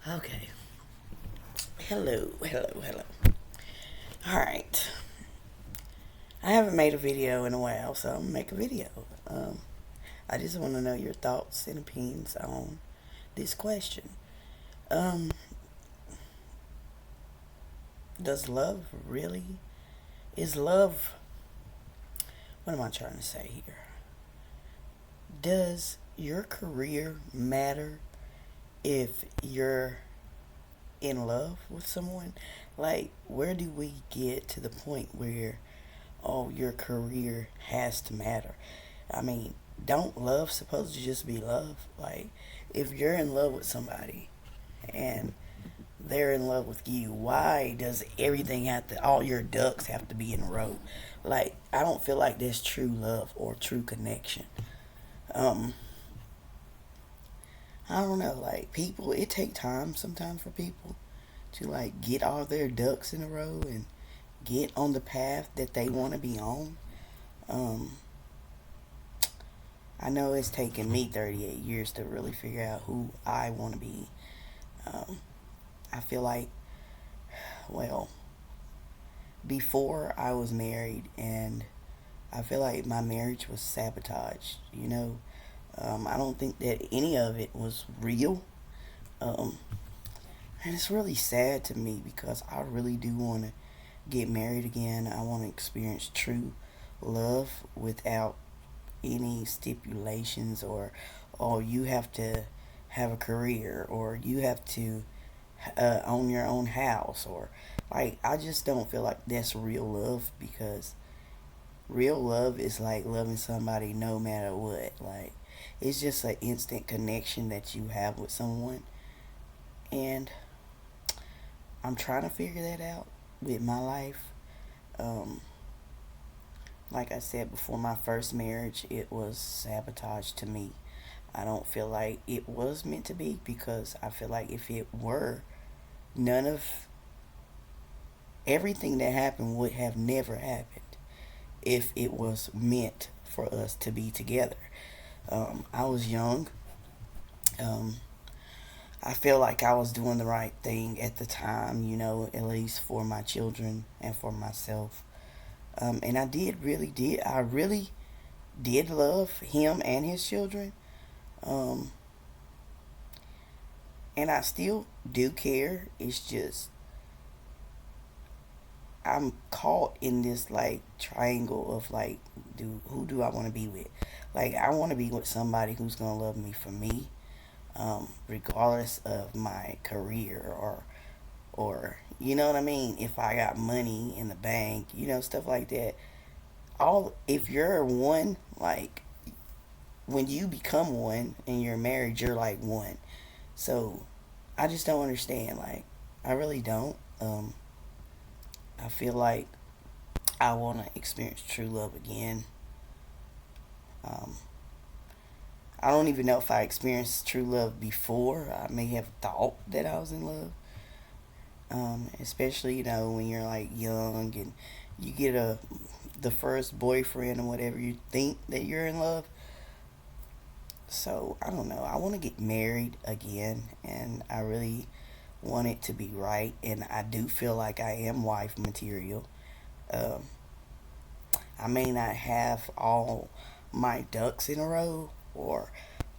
Okay. Hello. Alright. I haven't made a video in a while, so I'm gonna make a video. I just want to know your thoughts and opinions on this question. Um, does love really? Is love. What am I trying to say here? Does your career matter if you're in love with someone? Like, where do we get to the point where, oh, your career has to matter? I mean, don't love supposed to just be love? Like, if you're in love with somebody and they're in love with you, why does everything have to, all your ducks have to be in a row? Like, I don't feel like there's true love or true connection. Um, I don't know, like, people, it take time sometimes for people to, like, get all their ducks in a row and get on the path that they want to be on. Um, I know it's taken me 38 years to really figure out who I want to be. Um, I feel like, well, before I was married, and I feel like my marriage was sabotaged. I don't think that any of it was real. Um, and it's really sad to me because I really do want to get married again. I want to experience true love without any stipulations or, oh, you have to have a career or you have to own your own house, or like, I just don't feel like that's real love, because real love is like loving somebody no matter what. Like, it's just an instant connection that you have with someone, and I'm trying to figure that out with my life. Um, like I said before, my first marriage, it was sabotage to me. I don't feel like it was meant to be, because I feel like if it were, none of everything that happened would have never happened if it was meant for us to be together. I was young. Um, I feel like I was doing the right thing at the time, at least for my children and for myself. And I really did love him and his children. Um, and I still do care. It's just, I'm caught in this like triangle of like, who do I want to be with? Like, I want to be with somebody who's gonna love me for me, regardless of my career, or you know what I mean. If I got money in the bank, stuff like that. All if you're one, like, when you become one and you're married, you're like one. So I just don't understand. Like, I really don't. I feel like I want to experience true love again. Um, I don't even know if I experienced true love before. I may have thought that I was in love. Especially, when you're like young and you get the first boyfriend or whatever, you think that you're in love. So I don't know. I want to get married again, and I really want it to be right. And I do feel like I am wife material. Um, I may not have all my ducks in a row, or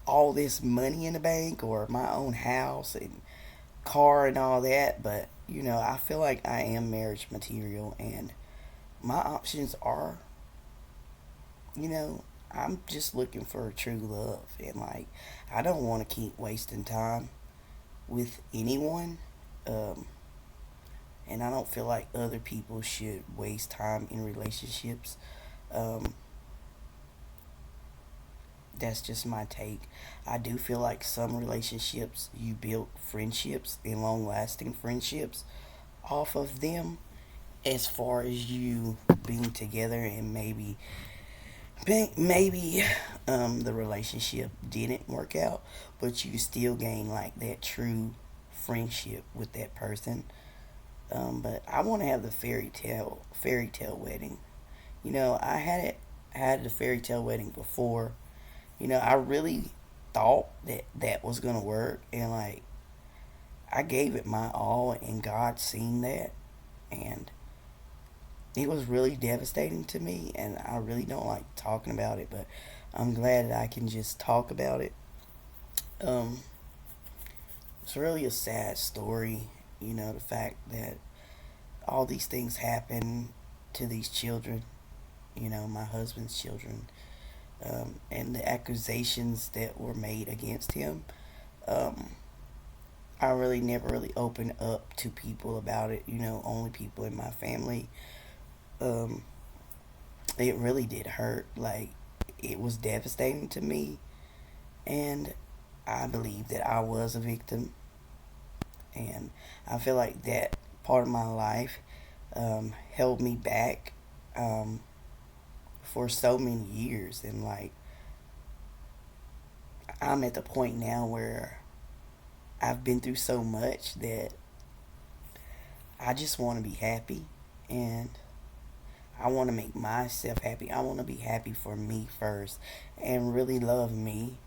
all this money in the bank, or my own house and car and all that, but I feel like I am marriage material, and my options are, you know, I'm just looking for true love, and like, I don't want to keep wasting time with anyone. Um, and I don't feel like other people should waste time in relationships. Um, that's just my take. I do feel like some relationships, you build friendships and long lasting friendships off of them, as far as you being together, and maybe the relationship didn't work out, but you still gain like that true friendship with that person. But I want to have the fairy tale wedding. I had the fairy tale wedding before. I really thought that that was gonna work, and like, I gave it my all, and God seen that, and it was really devastating to me, and I really don't like talking about it, but I'm glad that I can just talk about it. Um, it's really a sad story, the fact that all these things happen to these children, my husband's children, and the accusations that were made against him. Um, I really never really opened up to people about it, only people in my family. Um, it really did hurt. Like, it was devastating to me, and I believe that I was a victim, and I feel like that part of my life held me back um, for so many years, and like I'm at the point now where I've been through so much that I just want to be happy, and I want to make myself happy. I want to be happy for me first and really love me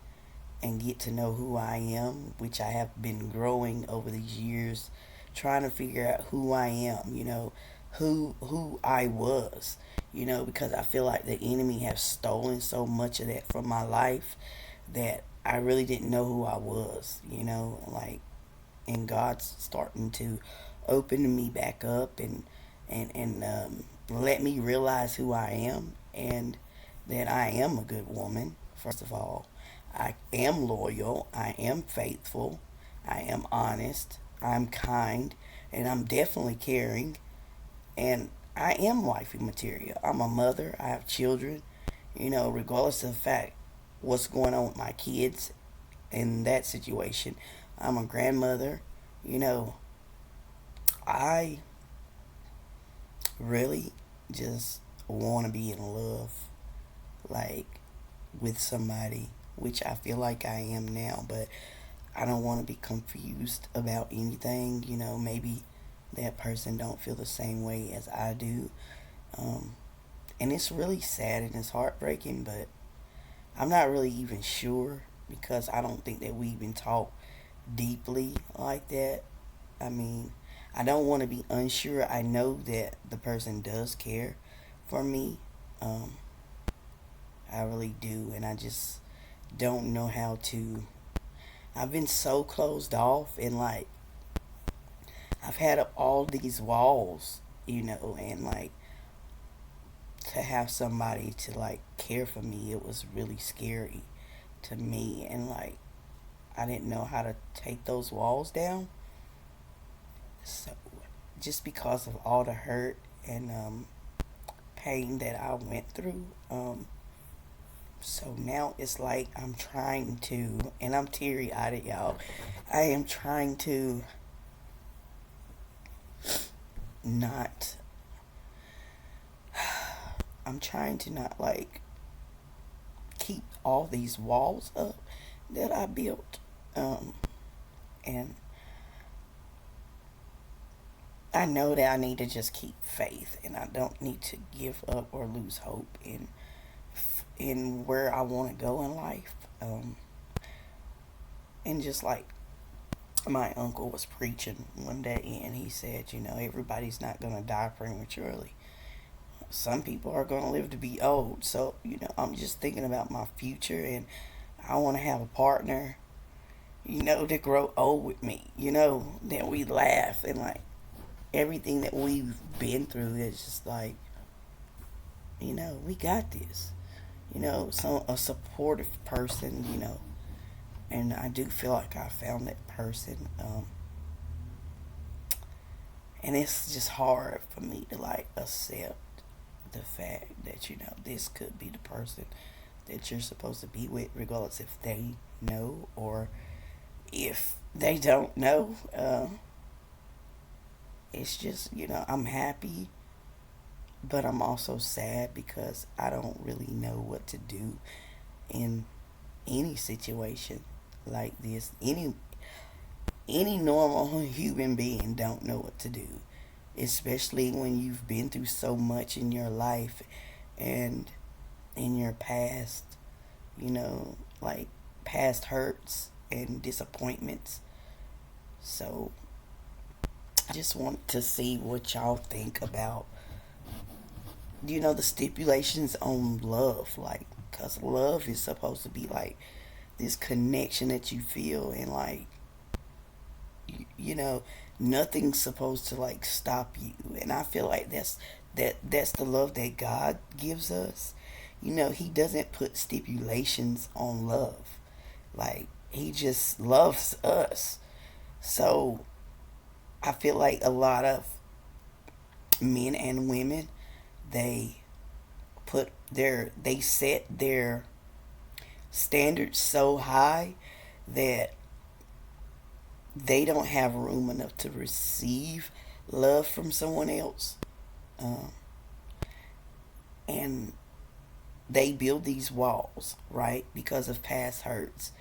and get to know who I am, which I have been growing over these years, trying to figure out who I am, who I was, because I feel like the enemy has stolen so much of that from my life that I really didn't know who I was, like, and God's starting to open me back up and let me realize who I am, and that I am a good woman. First of all, I am loyal, I am faithful, I am honest, I'm kind, and I'm definitely caring, and I am wifey material. I'm a mother, I have children, regardless of the fact what's going on with my kids in that situation. I'm a grandmother, you know, I really just want to be in love, like, with somebody, which I feel like I am now, but I don't want to be confused about anything. Maybe that person don't feel the same way as I do. Um, and it's really sad and it's heartbreaking, but I'm not really even sure because I don't think that we even talk deeply like that. I mean, I don't want to be unsure. I know that the person does care for me. Um, I really do, and I just don't know how to. I've been so closed off, and like I've had up all these walls, and like to have somebody to like care for me, it was really scary to me, and like I didn't know how to take those walls down. So just because of all the hurt and pain that I went through, so now it's like I'm trying to, and I'm teary eyed, y'all. I am trying to not. I'm trying to not like keep all these walls up that I built, and I know that I need to just keep faith, and I don't need to give up or lose hope in where I want to go in life. And just like my uncle was preaching one day, and he said, everybody's not gonna die prematurely. Some people are gonna live to be old. So I'm just thinking about my future, and I want to have a partner, to grow old with me. That we laugh and like everything that we've been through is just like, we got this. So a supportive person, and I do feel like I found that person. And it's just hard for me to like accept the fact that, this could be the person that you're supposed to be with, regardless if they know or if they don't know. It's just, I'm happy, but I'm also sad because I don't really know what to do in any situation like this. Any normal human being don't know what to do, especially when you've been through so much in your life and in your past, like past hurts and disappointments. So I just want to see what y'all think about, the stipulations on love. Like, because love is supposed to be like this connection that you feel, and like, you know, nothing's supposed to like stop you. And I feel like that's the love that God gives us. He doesn't put stipulations on love. Like, he just loves us. So I feel like a lot of men and women, they they set their standards so high that they don't have room enough to receive love from someone else. Um, and they build these walls, right? Because of past hurts.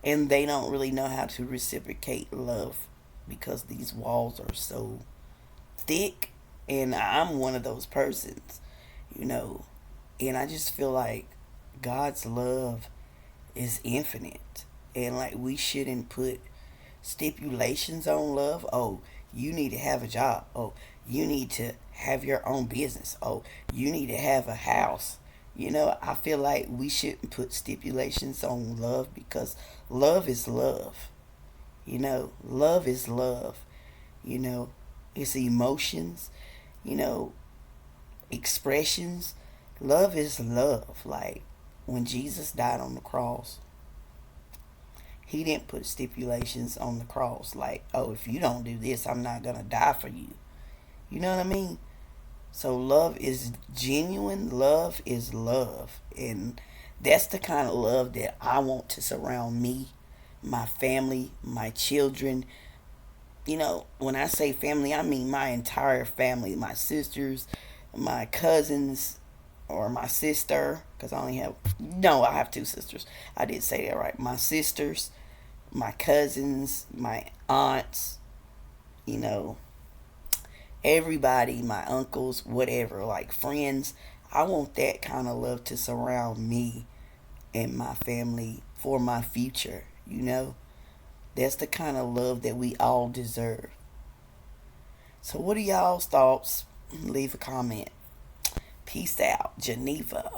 And they don't really know how to reciprocate love because these walls are so thick. And I'm one of those persons, you know. And I just feel like God's love is infinite. And like, we shouldn't put stipulations on love. Oh, you need to have a job. Oh, you need to have your own business. Oh, you need to have a house. I feel like we shouldn't put stipulations on love, because love is love. Love is love. You know, it's emotions, you know, expressions. Love is love. Like, when Jesus died on the cross, he didn't put stipulations on the cross like, oh, if you don't do this, I'm not going to die for you. You know what I mean? So love is genuine. Love is love. And that's the kind of love that I want to surround me, my family, my children. When I say family, I mean my entire family, my sisters, my cousins, or my sister, because I only have, no, I have two sisters. I did say that right. My sisters, my cousins, my aunts, you know, everybody, my uncles, whatever, like friends. I want that kind of love to surround me and my family for my future. That's the kind of love that we all deserve. So, what are y'all's thoughts? Leave a comment. Peace out, Geneva.